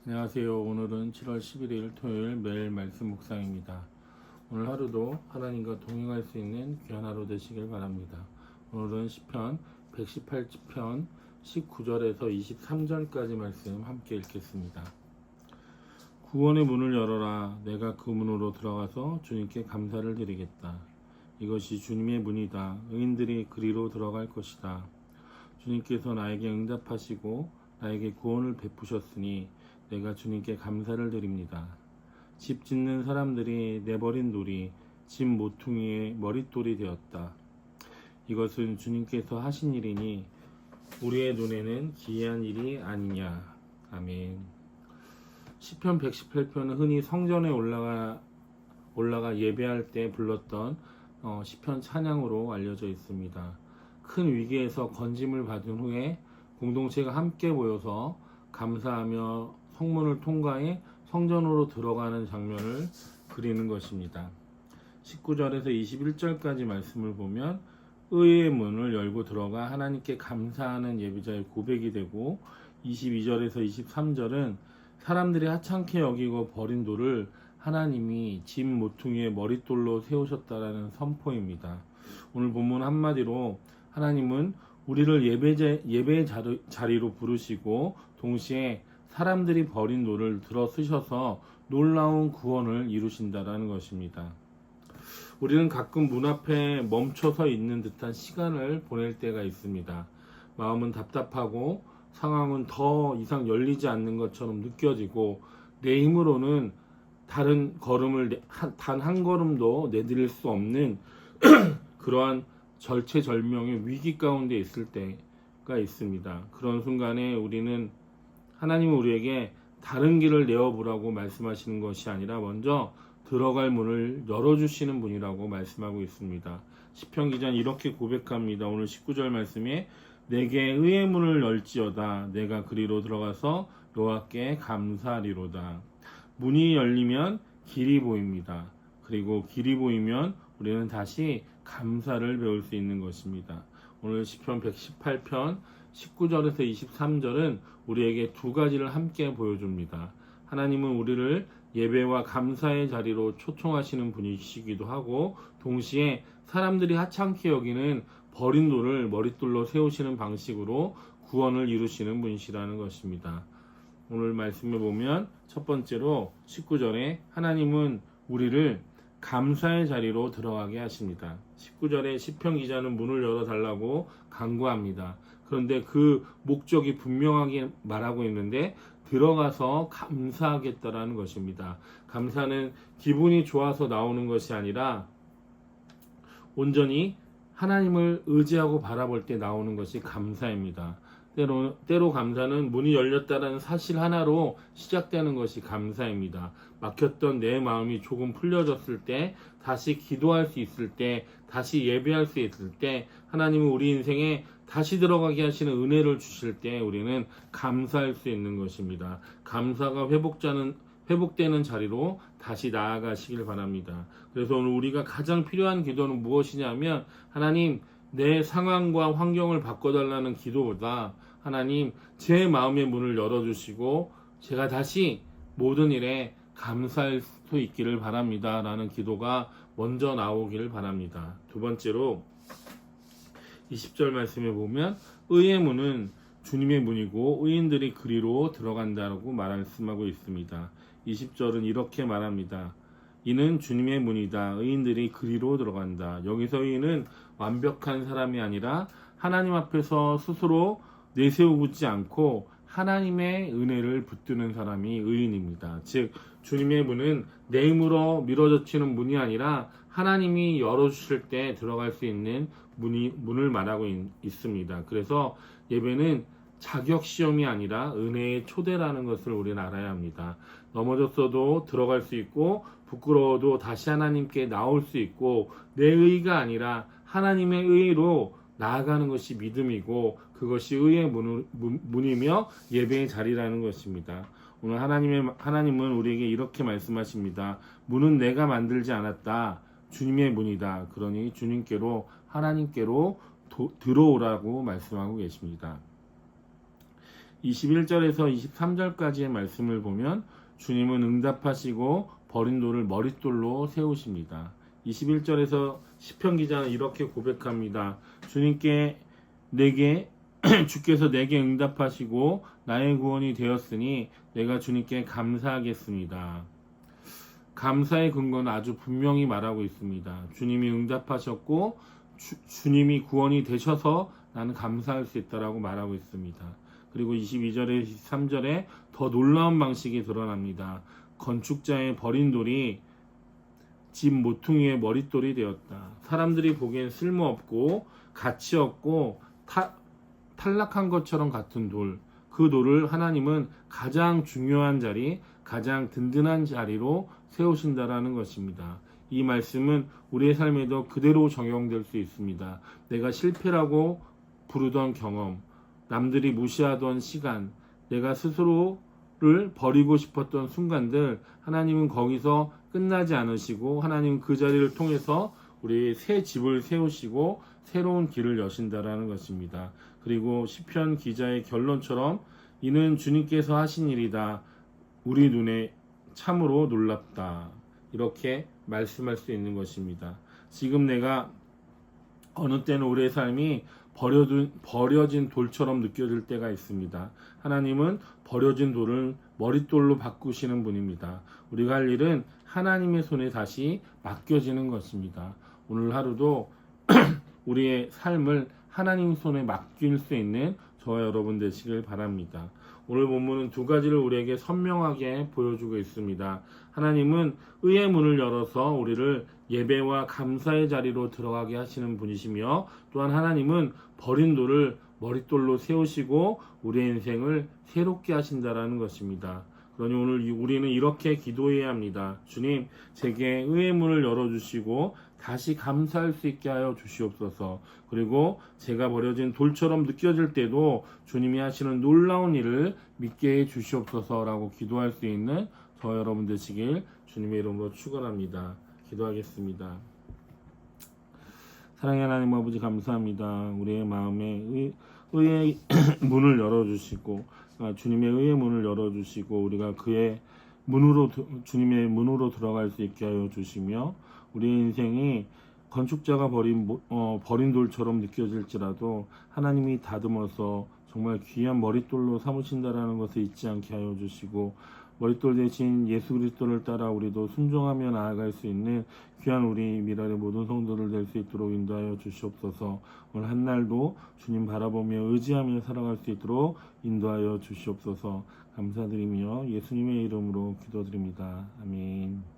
안녕하세요. 오늘은 7월 11일 토요일 매일 말씀 묵상입니다. 오늘 하루도 하나님과 동행할 수 있는 귀한 하루 되시길 바랍니다. 오늘은 시편 118편 19절에서 23절까지 말씀 함께 읽겠습니다. 구원의 문을 열어라. 내가 그 문으로 들어가서 주님께 감사를 드리겠다. 이것이 주님의 문이다. 의인들이 그리로 들어갈 것이다. 주님께서 나에게 응답하시고 나에게 구원을 베푸셨으니 내가 주님께 감사를 드립니다. 집 짓는 사람들이 내버린 돌이 집 모퉁이의 머릿돌이 되었다. 이것은 주님께서 하신 일이니 우리의 눈에는 기이한 일이 아니냐. 아멘. 시편 118편은 흔히 성전에 올라가 예배할 때 불렀던 시편 찬양으로 알려져 있습니다. 큰 위기에서 건짐을 받은 후에 공동체가 함께 모여서 감사하며 성문을 통과해 성전으로 들어가는 장면을 그리는 것입니다. 19절에서 21절까지 말씀을 보면 의의 문을 열고 들어가 하나님께 감사하는 예배자의 고백이 되고, 22절에서 23절은 사람들이 하찮게 여기고 버린 돌을 하나님이 집 모퉁이의 머릿돌로 세우셨다라는 선포입니다. 오늘 본문 한마디로 하나님은 우리를 예배의 자리로 부르시고 동시에 사람들이 버린 돌을 들어 쓰셔서 놀라운 구원을 이루신다라는 것입니다. 우리는 가끔 문 앞에 멈춰서 있는 듯한 시간을 보낼 때가 있습니다. 마음은 답답하고 상황은 더 이상 열리지 않는 것처럼 느껴지고 내 힘으로는 다른 걸음을 단 한 걸음도 내디딜 수 없는 그러한 절체절명의 위기 가운데 있을 때가 있습니다. 그런 순간에 우리는 하나님은 우리에게 다른 길을 내어보라고 말씀하시는 것이 아니라 먼저 들어갈 문을 열어주시는 분이라고 말씀하고 있습니다. 시편 기자는 이렇게 고백합니다. 오늘 19절 말씀에 내게 의의 문을 열지어다. 내가 그리로 들어가서 여호와께 감사하리로다. 문이 열리면 길이 보입니다. 그리고 길이 보이면 우리는 다시 감사를 배울 수 있는 것입니다. 오늘 시편 118편 19절에서 23절은 우리에게 두 가지를 함께 보여줍니다. 하나님은 우리를 예배와 감사의 자리로 초청하시는 분이시기도 하고, 동시에 사람들이 하찮게 여기는 버린 돌을 머릿돌로 세우시는 방식으로 구원을 이루시는 분이시라는 것입니다. 오늘 말씀을 보면 첫 번째로 19절에 하나님은 우리를 감사의 자리로 들어가게 하십니다. 19절에 시편 기자는 문을 열어달라고 간구합니다. 그런데 그 목적이 분명하게 말하고 있는데 들어가서 감사하겠다라는 것입니다. 감사는 기분이 좋아서 나오는 것이 아니라 온전히 하나님을 의지하고 바라볼 때 나오는 것이 감사입니다. 때로 감사는 문이 열렸다는 사실 하나로 시작되는 것이 감사입니다. 막혔던 내 마음이 조금 풀려졌을 때, 다시 기도할 수 있을 때, 다시 예배할 수 있을 때, 하나님은 우리 인생에 다시 들어가게 하시는 은혜를 주실 때 우리는 감사할 수 있는 것입니다. 감사가 회복되는 자리로 다시 나아가시길 바랍니다. 그래서 오늘 우리가 가장 필요한 기도는 무엇이냐면, 하나님, 내 상황과 환경을 바꿔달라는 기도보다 하나님, 제 마음의 문을 열어주시고 제가 다시 모든 일에 감사할 수 있기를 바랍니다 라는 기도가 먼저 나오기를 바랍니다. 두 번째로 20절 말씀에 보면 의의 문은 주님의 문이고 의인들이 그리로 들어간다고 말씀하고 있습니다. 20절은 이렇게 말합니다. 이는 주님의 문이다. 의인들이 그리로 들어간다. 여기서 의인은 완벽한 사람이 아니라 하나님 앞에서 스스로 내세우지 않고 하나님의 은혜를 붙드는 사람이 의인입니다. 즉 주님의 문은 내 힘으로 밀어젖히는 문이 아니라 하나님이 열어주실 때 들어갈 수 있는 문을 말하고 있습니다. 그래서 예배는 자격시험이 아니라 은혜의 초대라는 것을 우리는 알아야 합니다. 넘어졌어도 들어갈 수 있고 부끄러워도 다시 하나님께 나올 수 있고, 내 의가 아니라 하나님의 의로 나아가는 것이 믿음이고 그것이 의의 문이며 예배의 자리라는 것입니다. 오늘 하나님은 우리에게 이렇게 말씀하십니다. 문은 내가 만들지 않았다. 주님의 문이다. 그러니 주님께로, 하나님께로 들어오라고 말씀하고 계십니다. 21절에서 23절까지의 말씀을 보면 주님은 응답하시고 버린 돌을 머릿돌로 세우십니다. 21절에서 시편 기자는 이렇게 고백합니다. 주께서 내게 응답하시고 나의 구원이 되었으니 내가 주님께 감사하겠습니다. 감사의 근거는 아주 분명히 말하고 있습니다. 주님이 응답하셨고 주님이 구원이 되셔서 나는 감사할 수 있다라고 말하고 있습니다. 그리고 22절에 23절에 더 놀라운 방식이 드러납니다. 건축자의 버린 돌이 집 모퉁이의 머릿돌이 되었다. 사람들이 보기엔 쓸모없고 가치 없고 탈락한 것처럼 같은 돌, 그 돌을 하나님은 가장 중요한 자리, 가장 든든한 자리로 세우신다라는 것입니다. 이 말씀은 우리의 삶에도 그대로 적용될 수 있습니다. 내가 실패라고 부르던 경험, 남들이 무시하던 시간, 내가 스스로를 버리고 싶었던 순간들, 하나님은 거기서 끝나지 않으시고 하나님은 그 자리를 통해서 우리 새 집을 세우시고 새로운 길을 여신다라는 것입니다. 그리고 시편 기자의 결론처럼 이는 주님께서 하신 일이다. 우리 눈에 참으로 놀랍다. 이렇게 말씀할 수 있는 것입니다. 지금 내가 어느 때는 우리의 삶이 버려진 돌처럼 느껴질 때가 있습니다. 하나님은 버려진 돌을 머릿돌로 바꾸시는 분입니다. 우리가 할 일은 하나님의 손에 다시 맡겨지는 것입니다. 오늘 하루도 우리의 삶을 하나님 손에 맡길 수 있는 저와 여러분 되시길 바랍니다. 오늘 본문은 두 가지를 우리에게 선명하게 보여주고 있습니다. 하나님은 의의 문을 열어서 우리를 예배와 감사의 자리로 들어가게 하시는 분이시며, 또한 하나님은 버린 돌을 머릿돌로 세우시고 우리의 인생을 새롭게 하신다라는 것입니다. 그러니 오늘 우리는 이렇게 기도해야 합니다. 주님, 제게 의의 문을 열어주시고 다시 감사할 수 있게 하여 주시옵소서. 그리고 제가 버려진 돌처럼 느껴질 때도 주님이 하시는 놀라운 일을 믿게 해 주시옵소서라고 기도할 수 있는 저 여러분 되시길 주님의 이름으로 축원합니다. 기도하겠습니다. 사랑의 하나님 아버지, 감사합니다. 우리의 마음에 의의 문을 열어주시고 주님의 의의 문을 열어주시고 우리가 주님의 문으로 들어갈 수 있게 하여 주시며, 우리의 인생이 건축자가 버린 돌처럼 느껴질지라도 하나님이 다듬어서 정말 귀한 머릿돌로 삼으신다라는 것을 잊지 않게 하여 주시고, 머릿돌 대신 예수 그리스도를 따라 우리도 순종하며 나아갈 수 있는 귀한 우리 미랄의 모든 성도들 될 수 있도록 인도하여 주시옵소서. 오늘 한날도 주님 바라보며 의지하며 살아갈 수 있도록 인도하여 주시옵소서. 감사드리며 예수님의 이름으로 기도드립니다. 아멘.